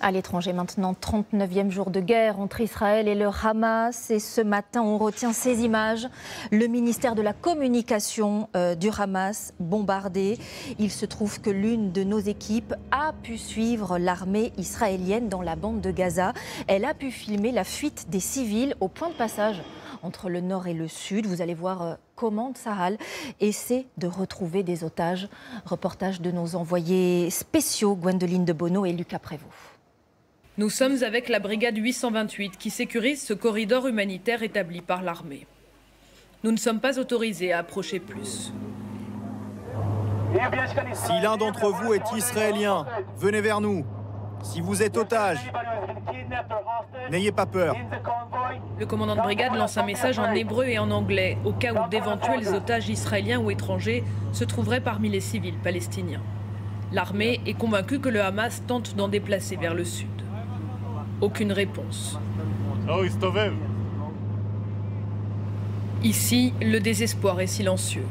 À l'étranger maintenant, 39e jour de guerre entre Israël et le Hamas. Et ce matin, on retient ces images. Le ministère de la Communication du Hamas bombardé. Il se trouve que l'une de nos équipes a pu suivre l'armée israélienne dans la bande de Gaza. Elle a pu filmer la fuite des civils au point de passage entre le nord et le sud. Vous allez voir comment Tsahal essaie de retrouver des otages. Reportage de nos envoyés spéciaux Gwendoline de Bono et Lucas Prévost. Nous sommes avec la brigade 828 qui sécurise ce corridor humanitaire établi par l'armée. Nous ne sommes pas autorisés à approcher plus. Si l'un d'entre vous est israélien, venez vers nous. Si vous êtes otage, n'ayez pas peur. Le commandant de brigade lance un message en hébreu et en anglais au cas où d'éventuels otages israéliens ou étrangers se trouveraient parmi les civils palestiniens. L'armée est convaincue que le Hamas tente d'en déplacer vers le sud. Aucune réponse. Ici, le désespoir est silencieux.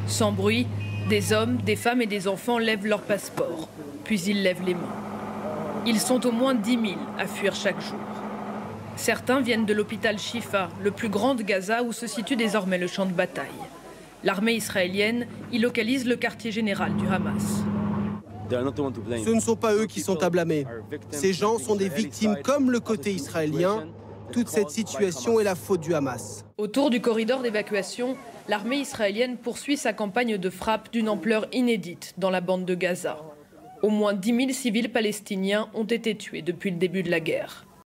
Sans bruit, des hommes, des femmes et des enfants lèvent leurs passeports, puis ils lèvent les mains. Ils sont au moins 10 000 à fuir chaque jour. Certains viennent de l'hôpital Shifa, le plus grand de Gaza où se situe désormais le champ de bataille. L'armée israélienne y localise le quartier général du Hamas. Ce ne sont pas eux qui sont à blâmer. Ces gens sont des victimes comme le côté israélien. Toute cette situation est la faute du Hamas. Autour du corridor d'évacuation, l'armée israélienne poursuit sa campagne de frappe d'une ampleur inédite dans la bande de Gaza. Au moins 10 000 civils palestiniens ont été tués depuis le début de la guerre.